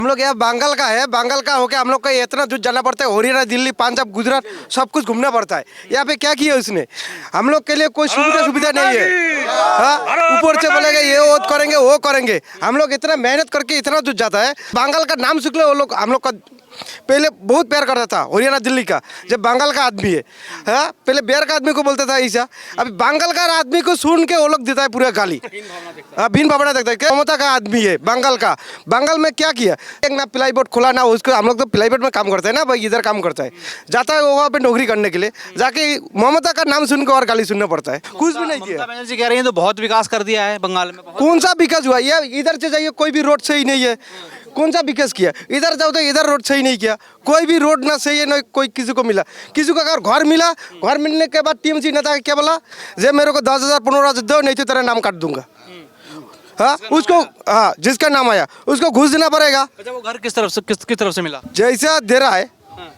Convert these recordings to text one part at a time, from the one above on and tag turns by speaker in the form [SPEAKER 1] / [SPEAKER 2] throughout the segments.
[SPEAKER 1] हम लोग यहाँ बंगाल का है, बंगाल का होके हम लोग का इतना दूर जाना पड़ता है, हरियाणा, दिल्ली, पंजाब, गुजरात सब कुछ घूमना पड़ता है। यहाँ पे क्या किया उसने, हम लोग के लिए कोई सुविधा नहीं है। हाँ, ऊपर से बोलेगा ये वो करेंगे वो करेंगे, हम लोग इतना मेहनत करके इतना दूर जाता है। बंगाल का नाम सुन लो, वो लोग हम लोग का पहले बहुत प्यार करता था, हरियाणा दिल्ली का, जब बंगाल का आदमी है। हाँ, पहले बिहार का आदमी को बोलता था ऐसा, अभी बंगाल का आदमी को सुन के वो लोग देता है पूरा गाली। भिन्न भावना देखता है कि ममता का आदमी है बंगाल का। बंगाल में क्या किया, एक ना प्लाई बोर्ड खोला ना उसको, हम लोग तो प्लाई बोर्ड में काम करते हैं ना भाई, इधर काम करता है, जाता है वहाँ पे नौकरी करने के लिए, जाके ममता का नाम सुन के और गाली सुनना पड़ता है। कुछ भी नहीं किया।
[SPEAKER 2] ममता बनर्जी कह रही है तो बहुत विकास कर दिया है बंगाल में।
[SPEAKER 1] कौन सा विकास हुआ, ये इधर से जाइए कोई भी रोड सही नहीं है, कौन सा विकास किया। इधर जाओ तो इधर रोड सही नहीं किया, कोई भी रोड ना सही है ना कोई किसी को मिला। किसी को अगर घर मिला, घर मिलने के बाद टीएमसी नेता क्या बोला, जे मेरे को 10,000 15,000 दो, नहीं तो तेरा नाम काट दूंगा। हाँ, उसको हाँ जिसका नाम आया उसको घूस देना पड़ेगा।
[SPEAKER 2] अच्छा, वो घर किस तरफ से मिला?
[SPEAKER 1] जैसा दे रहा है,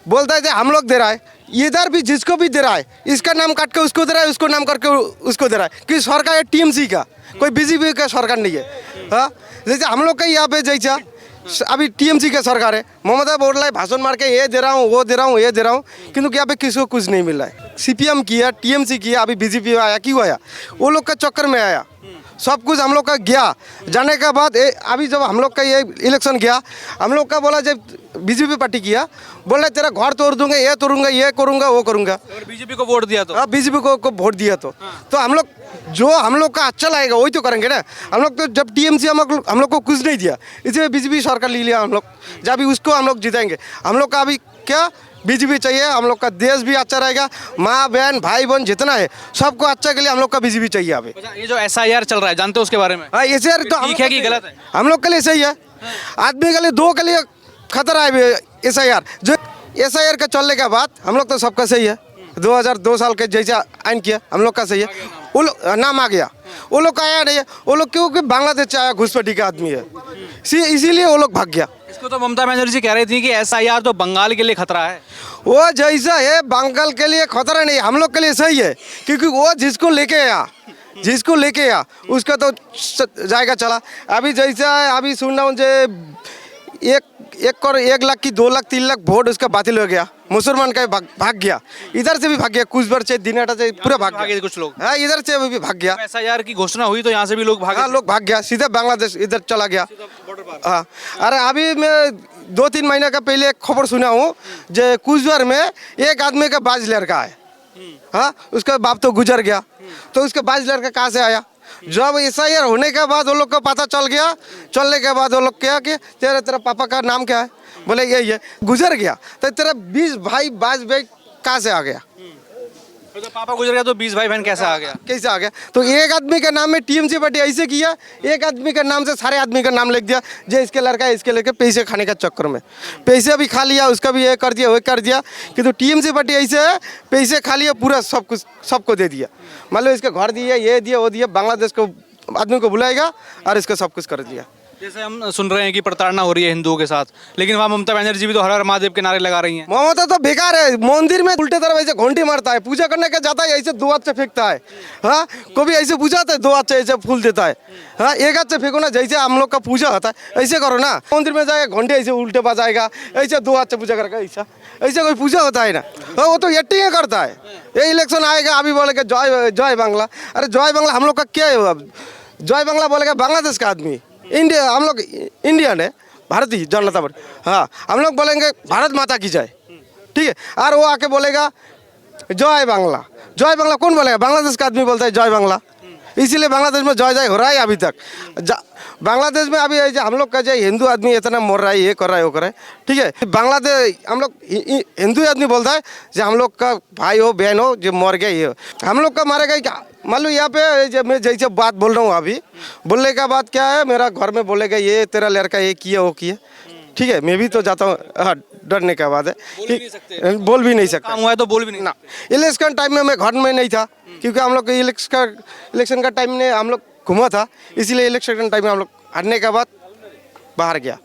[SPEAKER 1] बोलता है हम लोग दे रहा है, इधर भी जिसको भी दे रहा है, इसका नाम काट के उसको दे रहा है, उसको नाम करके उसको दे रहा है। कि सरकार है टीएमसी का, कोई बीजेपी का सरकार नहीं है। हाँ, जैसे हम लोग का यहाँ पे जैसा अभी टीएमसी का सरकार है, ममता बोल रहा है भाषण मार के ये दे रहा हूँ वो दे रहा हूँ ये दे रहा हूँ, किंतु यहाँ पे किसी को कुछ नहीं मिल रहा है। सीपीएम किया, टीएमसी किया, अभी बीजेपी आया, क्यों आया, वो लोग का चक्कर में आया। सब कुछ हम लोग का गया, जाने के बाद अभी जब हम लोग का ये इलेक्शन गया, हम लोग का बोला जब बीजेपी पार्टी किया, बोला तेरा घर तोड़ दूंगा, ये तोड़ूंगा, ये करूंगा वो करूंगा।
[SPEAKER 2] अगर बीजेपी को वोट दिया तो?
[SPEAKER 1] हाँ, बीजेपी को वोट दिया तो हम लोग जो हम लोग का अच्छा लगेगा वही तो करेंगे ना। हम लोग तो जब टीएमसी हम लोग को कुछ नहीं दिया, इसलिए बीजेपी सरकार ले लिया हम लोग, जब भी उसको हम लोग जिताएंगे। हम लोग का अभी क्या बीजेपी चाहिए, हम लोग का देश भी अच्छा रहेगा, माँ बहन भाई बहन जितना है सबको अच्छा के लिए हम लोग का बीजेपी चाहिए। अभी
[SPEAKER 2] अच्छा, ये जो SIR चल रहा है, जानते हो उसके बारे में?
[SPEAKER 1] हाँ, एसआईआर तो
[SPEAKER 2] ठीक है कि गलत है?
[SPEAKER 1] हम लोग के लिए सही है, आदमी के लिए दो के लिए खतरा है। एसआईआर जो एसआईआर का चलने के बाद हम लोग तो सबका सही है। 2002 साल के जैसा आइन किया हम लोग का सही है। वो लोग नाम आ गया, वो लोग का आया नहीं है, वो लोग क्योंकि बांग्लादेश से आया घुसपैठी का आदमी है, इसीलिए वो लोग भाग गया।
[SPEAKER 2] इसको तो ममता बनर्जी कह रही थी कि SIR तो बंगाल के लिए खतरा है।
[SPEAKER 1] वो जैसा है बंगाल के लिए खतरा नहीं, हम लोग के लिए सही है, क्योंकि वो जिसको लेके आया उसका तो जाएगा चला। अभी जैसा है, अभी सुन रहा हूँ जो 1 लाख की 2 लाख 3 लाख वोट उसका बातिल हो गया, मुसलमान का भाग गया, इधर से भी भाग गया, कुछ बार से दिनाटा से पूरा भाग गया
[SPEAKER 2] कुछ लोग।
[SPEAKER 1] हाँ, इधर से भी भाग गया।
[SPEAKER 2] SIR की घोषणा हुई तो यहाँ से भी लोग भागे।
[SPEAKER 1] हाँ, लोग भाग गया, सीधे बांग्लादेश इधर चला गया। हाँ, अरे अभी मैं 2-3 महीने का पहले एक खबर सुना हूँ, जो कुचबिहार में एक आदमी का 22 लड़का है। हाँ, उसका बाप तो गुजर गया, तो उसका 22 लड़का कहाँ से आया। जब SIR होने के बाद वो लोग को पता चल गया, चलने के बाद वो लोग क्या कि तेरा पापा का नाम क्या है, बोले यही है, गुजर गया, तो तेरा 20 भाई 22 भाई कहाँ से आ गया।
[SPEAKER 2] तो पापा गुजर गया तो 20 भाई बहन कैसे आ गया?
[SPEAKER 1] तो एक आदमी के नाम में टीएमसी पार्टी ऐसे किया, एक आदमी के नाम से सारे आदमी का नाम लिख दिया, जो इसके लड़का है इसके लेके पैसे खाने का चक्कर में पैसे भी खा लिया, उसका भी ये कर दिया वो कर दिया। कि तो टीएमसी पार्टी ऐसे है, पैसे खा लिया, पूरा सब कुछ सबको दे दिया। मान लो इसके घर दिया, ये दिया वो दिया, बांग्लादेश को आदमी को बुलाएगा और इसका सब कुछ कर दिया।
[SPEAKER 2] जैसे हम सुन रहे हैं कि प्रताड़ना हो रही है हिंदुओं के साथ, लेकिन वहाँ ममता बनर्जी भी तो हर हर महादेव के नारे लगा रही हैं।
[SPEAKER 1] ममता तो बेकार है, मंदिर में उल्टे तरफ ऐसे घंटी मारता है, पूजा करने का जाता है ऐसे 2 हाथ से फेंकता है। हाँ, कभी ऐसे पूजा है 2 हाथ से ऐसे फूल देता है। हाँ, 1 हाथ से फेंको ना, जैसे हम लोग का पूजा होता है ऐसे करो ना। मंदिर में जाएगा घंटे ऐसे उल्टे बजाएगा, ऐसे 2 हाथ से पूजा करेगा, ऐसा कोई पूजा होता है ना। हाँ, वो तो एक्टिंग करता है। ये इलेक्शन आएगा अभी बोलेगा जय बांग्ला, अरे जय बांग्ला हम लोग का क्या है, अब जय बांग्ला बोलेगा बांग्लादेश का आदमी, इंडिया हम लोग इंडियन है, भारतीय जनता पार्टी। हाँ, हम लोग बोलेंगे भारत माता की जय, ठीक है, और वो आके बोलेगा जय बांग्ला कौन बोलेगा, बांग्लादेश का आदमी बोलता है जय बांग्ला, इसीलिए बांग्लादेश में जय हो रहा है अभी तक। बांग्लादेश में अभी हम लोग का जो हिंदू आदमी इतना मर रहा है, ये कर रहा है वो कर रहा है, ठीक है। बांग्लादेश हम लोग हिंदू आदमी बोलता है जो हम लोग का भाई हो बहन हो जो मर गया, ये हम लोग का मारेगा क्या। मान लो यहाँ पे जब मैं जैसे बात बोल रहा हूँ अभी, बोलने का बात क्या है, मेरा घर में बोलेगा ये तेरा लड़का ये किया वो किया, ठीक है, मैं भी तो जाता हूँ। हाँ, डरने का बात है, बोल भी नहीं सकता,
[SPEAKER 2] हुआ है तो बोल भी नहीं
[SPEAKER 1] ना। इलेक्शन टाइम में मैं घर में नहीं था, क्योंकि हम लोग इलेक्शन का टाइम में हम लोग घूमा था, इसीलिए इलेक्शन टाइम में हम लोग हारने के बाद बाहर गया,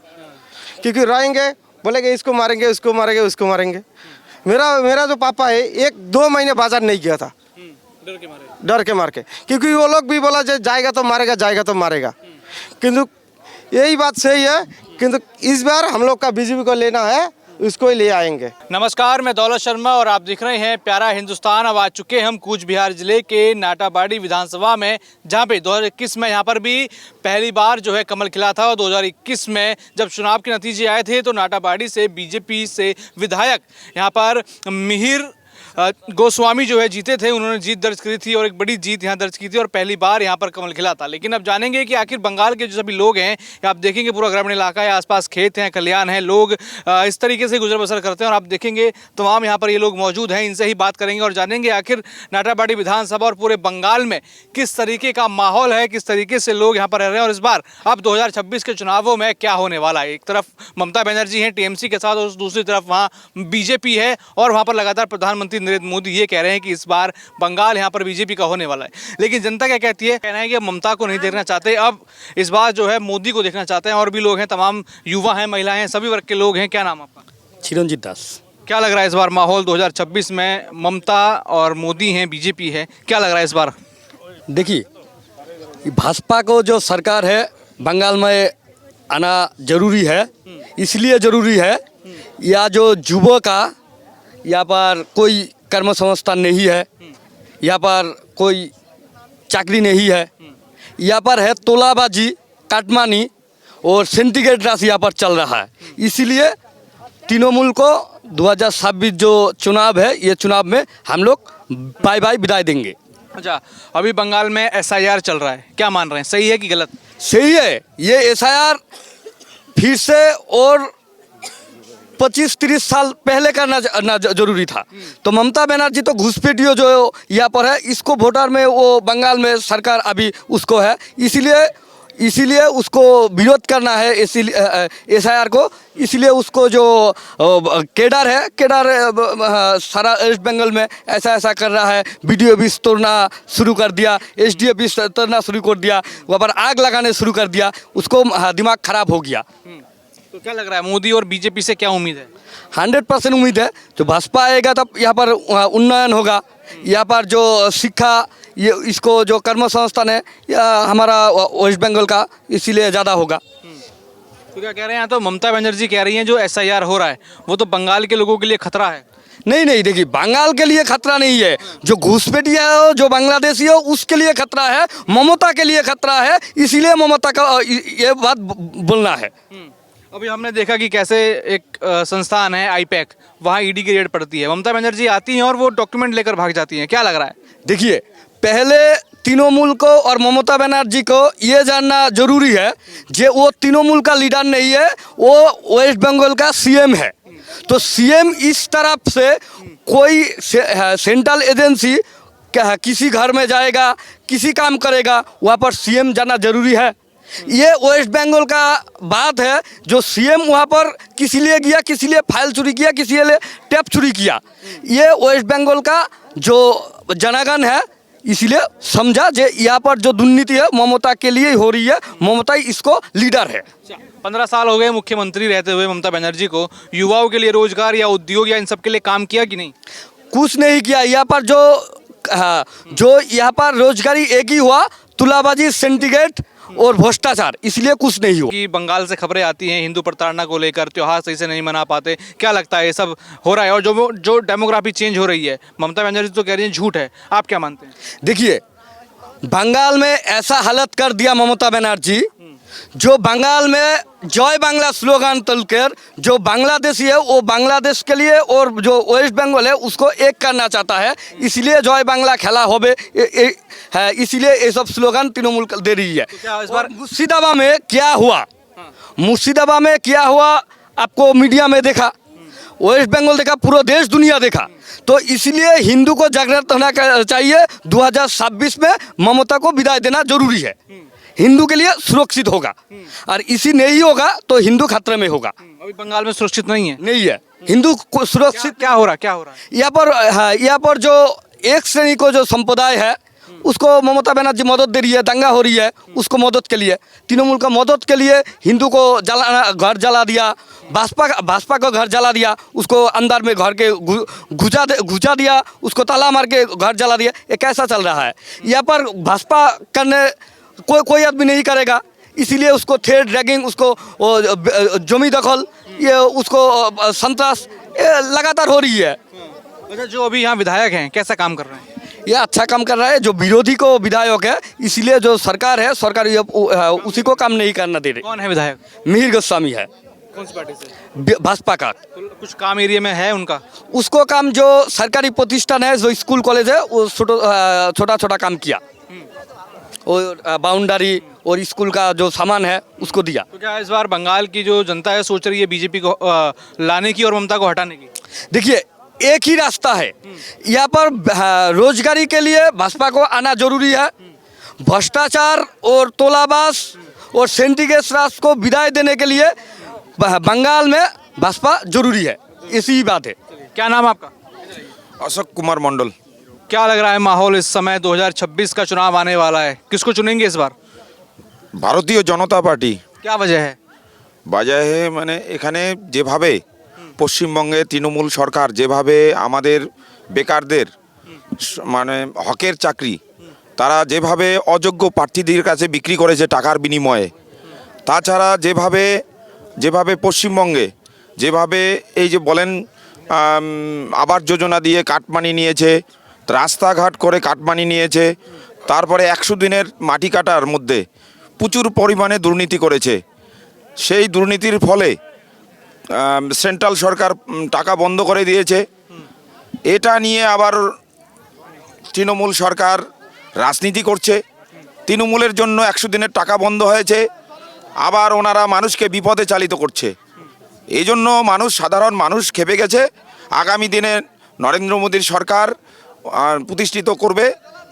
[SPEAKER 1] क्योंकि रहेंगे बोलेंगे इसको मारेंगे उसको मारेंगे उसको मारेंगे। मेरा जो पापा है 1-2 महीने बाजार नहीं गया था, डर के मार के, क्योंकि वो लोग भी बोला जाएगा तो मारेगा, जाएगा तो मारेगा, किंतु यही बात सही है, किंतु इस बार हम लोग का बीजेपी को लेना है, उसको ही ले आएंगे।
[SPEAKER 2] नमस्कार, मैं दौलत शर्मा और आप देख रहे हैं प्यारा हिंदुस्तान। अब आ चुके हैं हम कूच बिहार जिले के नाटाबाड़ी विधानसभा में, जहां पे 2021 में यहाँ पर भी पहली बार जो है कमल खिला था। और 2021 में जब चुनाव के नतीजे आए थे तो नाटाबाड़ी से बीजेपी से विधायक यहाँ पर मिहिर गोस्वामी जो है जीते थे। उन्होंने जीत दर्ज करी थी और एक बड़ी जीत यहाँ दर्ज की थी और पहली बार यहाँ पर कमल खिला था। लेकिन अब जानेंगे कि आखिर बंगाल के जो सभी लोग हैं, आप देखेंगे पूरा ग्रामीण इलाका है, आसपास खेत हैं, कल्याण है, लोग इस तरीके से गुजर बसर करते हैं। और आप देखेंगे तमाम यहाँ पर ये लोग मौजूद हैं, इनसे ही बात करेंगे और जानेंगे आखिर नाटाबाड़ी विधानसभा और पूरे बंगाल में किस तरीके का माहौल है, किस तरीके से लोग यहाँ पर रह रहे हैं और इस बार अब 2026 के चुनावों में क्या होने वाला है। एक तरफ ममता बनर्जी हैं टीएमसी के साथ और दूसरी तरफ वहाँ बीजेपी है और वहाँ पर लगातार प्रधानमंत्री नरेंद्र मोदी ये कह रहे हैं कि इस बार बंगाल यहाँ पर बीजेपी का होने वाला है। लेकिन जनता क्या कहती है? कहना है कि ममता को नहीं देखना चाहते, अब इस बार जो है मोदी को देखना चाहते हैं। और भी लोग हैं, तमाम युवा हैं, महिलाएं हैं, सभी वर्ग के लोग हैं। क्या नाम आपका?
[SPEAKER 3] चिरंजीत दास।
[SPEAKER 2] क्या लग रहा है इस बार माहौल 2026 में? ममता और मोदी हैं, बीजेपी है, क्या लग रहा है इस बार?
[SPEAKER 3] देखिए, भाजपा को जो सरकार है बंगाल में आना जरूरी है। इसलिए जरूरी है, या जो युवा का यहाँ पर कोई कर्म संस्थान नहीं है, यहाँ पर कोई चाकरी नहीं है, यहाँ पर है तोलाबाजी, काटमानी और सिंडिकेट राशि यहाँ पर चल रहा है। इसीलिए तृणमूल को 2026 जो चुनाव है, ये चुनाव में हम लोग बाय बाय विदाई देंगे।
[SPEAKER 2] अच्छा, अभी बंगाल में एसआईआर चल रहा है, क्या मान रहे हैं, सही है कि गलत?
[SPEAKER 3] सही है। ये एसआईआर फिर से और 25-30 साल पहले करना जरूरी था। तो ममता बनर्जी तो घुसपैठियों जो यहाँ पर है, इसको वोटर में वो बंगाल में सरकार अभी उसको है, इसीलिए उसको विरोध करना है एसआईआर को। इसलिए उसको जो केडर है, सारा वेस्ट बंगाल में ऐसा कर रहा है। वीडियो भी तोड़ना शुरू कर दिया, एसडीओ भी तोड़ना शुरू कर दिया, वहाँ पर आग लगाने शुरू कर दिया। उसको दिमाग खराब हो गया।
[SPEAKER 2] तो क्या लग रहा है, मोदी और बीजेपी से क्या उम्मीद है?
[SPEAKER 3] 100% उम्मीद है। जो भाजपा आएगा तब यहाँ पर उन्नयन होगा। यहाँ पर जो शिक्षा, ये इसको जो कर्म संस्थान है या हमारा वेस्ट बंगाल का, इसीलिए ज़्यादा होगा।
[SPEAKER 2] तो क्या कह रहे हैं? तो ममता बनर्जी कह रही हैं जो एसआईआर हो रहा है वो तो बंगाल के लोगों के लिए खतरा है।
[SPEAKER 3] नहीं, देखिए, बंगाल के लिए खतरा नहीं है। जो घुसपैठिया हो, जो बांग्लादेशी हो, उसके लिए खतरा है, ममता के लिए खतरा है। इसीलिए ममता का ये बात बोलना है।
[SPEAKER 2] अभी हमने देखा कि कैसे एक संस्थान है आईपैक, वहाँ ईडी की रेड पड़ती है, ममता बनर्जी आती हैं और वो डॉक्यूमेंट लेकर भाग जाती हैं। क्या लग रहा है?
[SPEAKER 3] देखिए, पहले तृणमूल को और ममता बनर्जी को ये जानना जरूरी है कि वो तृणमूल का लीडर नहीं है, वो वेस्ट बंगाल का सीएम है। तो सीएम इस तरफ से कोई सेंट्रल एजेंसी किसी घर में जाएगा, किसी काम करेगा, वहाँ पर सीएम जाना जरूरी है। ये वेस्ट बंगाल का बात है। जो सीएम वहाँ पर किसी लिए गया, किसी लिए फाइल चोरी किया, किसी लिए टेप चोरी किया, ये वेस्ट बंगाल का जो जनागण है, इसलिए समझा जे यहाँ पर जो दुर्नीति है ममता के लिए हो रही है, ममता इसको लीडर है।
[SPEAKER 2] 15 साल हो गए मुख्यमंत्री रहते हुए ममता बनर्जी को, युवाओं के लिए रोजगार या उद्योग या इन सब के लिए काम किया कि नहीं?
[SPEAKER 3] कुछ नहीं किया। यहाँ पर जो यहाँ पर रोजगारी एक ही हुआ, तुलाबाजी, सिंडिकेट और भ्रष्टाचार, इसलिए कुछ नहीं हुआ।
[SPEAKER 2] कि बंगाल से खबरें आती हैं हिंदू प्रताड़ना को लेकर, त्योहार सही से नहीं मना पाते, क्या लगता है ये सब हो रहा है? और जो डेमोग्राफी चेंज हो रही है, ममता बनर्जी तो कह रही है झूठ है, आप क्या मानते हैं?
[SPEAKER 3] देखिए, बंगाल में ऐसा हालत कर दिया ममता बनर्जी, जो बंगाल में जय बांग्ला स्लोगान तलकर जो बांग्लादेशी है वो बांग्लादेश के लिए और जो वेस्ट बंगाल है उसको एक करना चाहता है। इसलिए जय बांग्ला खेला होबे है, इसलिए ये सब स्लोगान तृणमूल दे रही है।
[SPEAKER 2] तो इस बार
[SPEAKER 3] मुर्शिदाबाद में क्या हुआ? मुर्शिदाबाद में क्या हुआ आपको मीडिया में देखा, वेस्ट बंगाल देखा, पूरा देश दुनिया देखा। तो इसलिए हिंदू को जागृत होना चाहिए। 2026 में ममता को विदाई देना जरूरी है। हिंदू के लिए सुरक्षित होगा, और इसी नहीं होगा तो हिंदू खतरे में होगा।
[SPEAKER 2] अभी बंगाल में सुरक्षित नहीं है,
[SPEAKER 3] हिंदू को सुरक्षित
[SPEAKER 2] क्या हो रहा है?
[SPEAKER 3] यहाँ पर जो एक श्रेणी को जो संप्रदाय है उसको ममता बनर्जी मदद दे रही है, दंगा हो रही है, उसको मदद के लिए, तृणमूल का मदद के लिए हिंदू को घर जला दिया, भाजपा को घर जला दिया, उसको अंदर में घर के घुसा दिया, उसको ताला मार के घर जला दिया। ये कैसा चल रहा है? यहाँ पर भाजपा करने कोई आदमी नहीं करेगा। इसीलिए उसको थ्रेड रैगिंग, उसको जमी दखल, ये उसको संतरास लगातार हो रही है।
[SPEAKER 2] अच्छा, जो अभी यहाँ विधायक हैं कैसा काम कर रहे हैं?
[SPEAKER 3] ये अच्छा काम कर रहा है। जो विरोधी को विधायक है, इसीलिए जो सरकार है, सरकार ये उसी को काम नहीं करना दे रही।
[SPEAKER 2] कौन है विधायक?
[SPEAKER 3] मिहिर गोस्वामी है,
[SPEAKER 2] कौन सी पार्टी से?
[SPEAKER 3] भाजपा का।
[SPEAKER 2] तो कुछ काम एरिया में है उनका?
[SPEAKER 3] उसको काम जो सरकारी प्रतिष्ठान है, जो स्कूल कॉलेज है, वो छोटा छोटा काम किया, और बाउंड्री और स्कूल का जो सामान है उसको दिया।
[SPEAKER 2] तो क्या इस बार बंगाल की जो जनता है सोच रही है बीजेपी को लाने की और ममता को हटाने की?
[SPEAKER 3] देखिए, एक ही रास्ता है यहाँ पर। रोजगारी के लिए भाजपा को आना जरूरी है। भ्रष्टाचार और तोलाबाज और सिंडिकेट राज को विदाई देने के लिए बंगाल में भाजपा जरूरी है, इसी बात है।
[SPEAKER 2] क्या नाम आपका?
[SPEAKER 4] अशोक कुमार मंडल।
[SPEAKER 2] क्या लग रहा है माहौल इस समय? 2026 का चुनाव आने वाला है, किसको चुनेंगे इस बार?
[SPEAKER 4] ভারতীয় জনতা পার্টি।
[SPEAKER 2] क्या वजह है?
[SPEAKER 4] বাজারে মানে এখানে যেভাবে পশ্চিমবঙ্গে তৃণমূল সরকার যেভাবে আমাদের বেকারদের মানে হকের চাকরি তারা যেভাবে অযোগ্য প্রার্থীদের কাছে বিক্রি করেছে টাকার বিনিময়ে, তাছাড়া যেভাবে যেভাবে পশ্চিমবঙ্গে যেভাবে এই যে বলেন আবাস যোজনা দিয়ে কাটমানি নিয়েছে, রাস্তাঘাট করে কাটমানি নিয়েছে, তারপরে 100 দিনের মাটি কাটার মধ্যে প্রচুর পরিমাণে দুর্নীতি করেছে। সেই দুর্নীতির ফলে সেন্ট্রাল সরকার টাকা বন্ধ করে দিয়েছে। এটা নিয়ে আবার তৃণমূল সরকার রাজনীতি করছে। তৃণমূলের জন্য 100 দিনের টাকা বন্ধ হয়েছে, আবার ওনারা মানুষকে বিপদে চালিত করছে। এই জন্য মানুষ, সাধারণ মানুষ খেপে গেছে। আগামী দিনে নরেন্দ্র মোদীর সরকার প্রতিষ্ঠিত করবে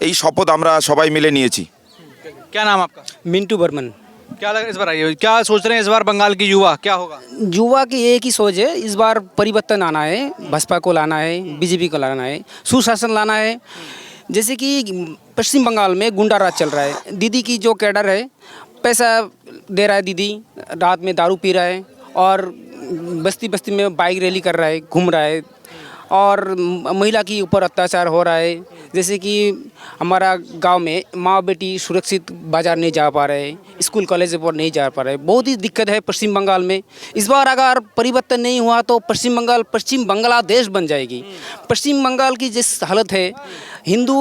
[SPEAKER 4] এই শপথ আমরা সবাই মিলে নিয়েছি।
[SPEAKER 2] क्या नाम आपका?
[SPEAKER 5] मिंटू बर्मन।
[SPEAKER 2] क्या लग इस बार आइए, क्या सोच रहे हैं इस बार बंगाल की युवा क्या होगा?
[SPEAKER 5] युवा की एक ही सोच है, इस बार परिवर्तन आना है, भाजपा को लाना है, बीजेपी को लाना है, सुशासन लाना है। जैसे कि पश्चिम बंगाल में गुंडा राज चल रहा है। दीदी की जो कैडर है, पैसा दे रहा है, दीदी रात में दारू पी रहा है और बस्ती बस्ती में बाइक रैली कर रहा है, घूम रहा है, और महिला के ऊपर अत्याचार हो रहा है। जैसे कि हमारा गांव में माँ बेटी सुरक्षित बाज़ार नहीं जा पा रहे, स्कूल कॉलेज पर नहीं जा पा रहे, बहुत ही दिक्कत है पश्चिम बंगाल में। इस बार अगर परिवर्तन नहीं हुआ तो पश्चिम बंगाल पश्चिम बांग्लादेश बन जाएगी। पश्चिम बंगाल की जिस हालत है, हिंदू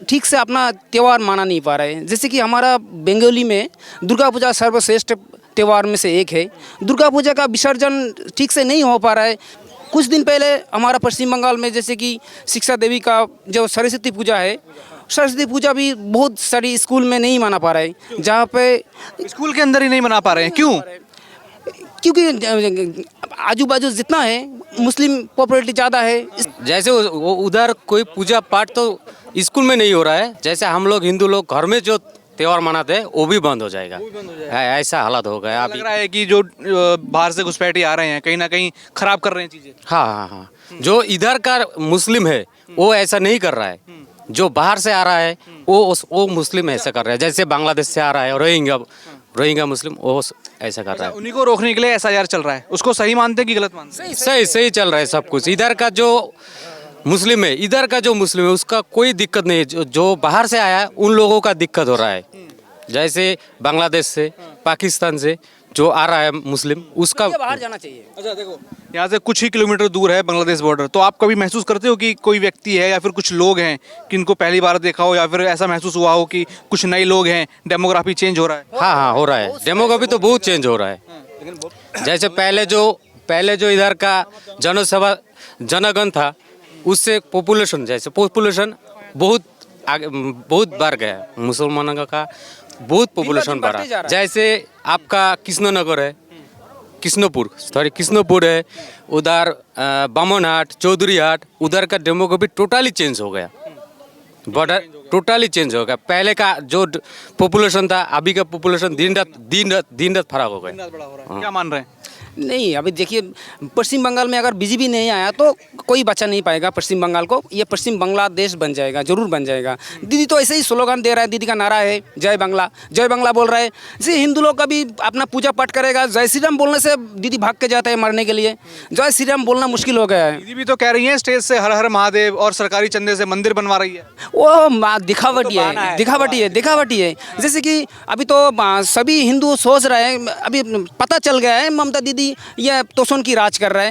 [SPEAKER 5] ठीक से अपना त्यौहार माना नहीं पा रहे हैं। जैसे कि हमारा बंगाली में दुर्गा पूजा सर्वश्रेष्ठ त्यौहार में से एक है, दुर्गा पूजा का विसर्जन ठीक से नहीं हो पा रहा है। कुछ दिन पहले हमारा पश्चिम बंगाल में जैसे कि शिक्षा देवी का जो सरस्वती पूजा है, सरस्वती पूजा भी बहुत सारी स्कूल में नहीं माना पा रहा है, जहाँ पे
[SPEAKER 2] स्कूल के अंदर ही नहीं मना पा रहे हैं, क्यों?
[SPEAKER 5] क्योंकि आजू बाजू जितना है मुस्लिम पॉपुलरिटी ज़्यादा है।
[SPEAKER 6] जैसे वो उधर कोई पूजा पाठ तो स्कूल में नहीं हो रहा है, जैसे हम लोग हिंदू लोग घर में जो त्यौहार मनाते हैं वो भी बंद हो जाएगा। ऐसा हालत हो गया
[SPEAKER 2] लग
[SPEAKER 6] अभी।
[SPEAKER 2] रहा है कि जो बाहर से घुसपैठी आ रहे हैं कहीं ना कहीं खराब कर रहे हैं चीजें।
[SPEAKER 6] हाँ हाँ हाँ, जो इधर का मुस्लिम है वो ऐसा नहीं कर रहा है, जो बाहर से आ रहा है वो मुस्लिम ऐसा कर रहा है। जैसे बांग्लादेश से आ रहा है रोहिंग्या मुस्लिम, वो ऐसा कर रहा है।
[SPEAKER 2] उन्हीं को रोकने के लिए SIR चल रहा है, उसको सही मानते हैं कि गलत मानते हैं?
[SPEAKER 6] सही सही चल रहा है सब कुछ। इधर का जो मुस्लिम है, इधर का जो मुस्लिम है उसका कोई दिक्कत नहीं है। जो बाहर से आया है उन लोगों का दिक्कत हो रहा है। जैसे बांग्लादेश से, पाकिस्तान से जो आ रहा है मुस्लिम, उसका
[SPEAKER 5] बाहर जाना चाहिए।
[SPEAKER 2] अच्छा देखो, यहाँ से कुछ ही किलोमीटर दूर है बांग्लादेश बॉर्डर, तो आप कभी महसूस करते हो कि कोई व्यक्ति है या फिर कुछ लोग हैं कि इनको पहली बार देखा हो, या फिर ऐसा महसूस हुआ हो कि कुछ नए लोग हैं, डेमोग्राफी चेंज हो रहा है?
[SPEAKER 6] हाँ हाँ हो रहा है, डेमोग्राफी तो बहुत चेंज हो रहा है। जैसे पहले जो इधर का जनसभा जनगण था, उससे पॉपुलेशन बहुत बढ़ गया। मुसलमानों का बहुत पॉपुलेशन बढ़ा। जैसे आपका कृष्णनगर है, कृष्णपुर है, उधर बामनहाट, चौधरी हाट, उधर का डेमोग्राफी टोटली चेंज हो गया। बॉर्डर टोटली चेंज हो गया। पहले का जो पॉपुलेशन था, अभी का पॉपुलेशन दिन रात फर्क हो गया।
[SPEAKER 2] क्या मान रहे हैं?
[SPEAKER 5] नहीं, अभी देखिए पश्चिम बंगाल में अगर बीजेपी नहीं आया तो कोई बचा नहीं पाएगा पश्चिम बंगाल को। ये पश्चिम बांग्लादेश बन जाएगा, जरूर बन जाएगा। दीदी तो ऐसे ही स्लोगन दे रहा है, दीदी का नारा है जय बांग्ला बोल रहा है। जैसे हिंदू लोग कभी अपना पूजा पाठ करेगा, जय श्री राम बोलने से दीदी भाग के जाता है मरने के लिए। जय श्री राम बोलना मुश्किल हो गया है।
[SPEAKER 2] दीदी भी तो कह रही हैं स्टेज से हर हर महादेव और सरकारी चंदे से मंदिर बनवा रही है।
[SPEAKER 5] वो दिखावटी है। जैसे कि अभी तो सभी हिंदू सोच रहे हैं, अभी पता चल गया है ममता दीदी ये तोषण की राज कर रहा है।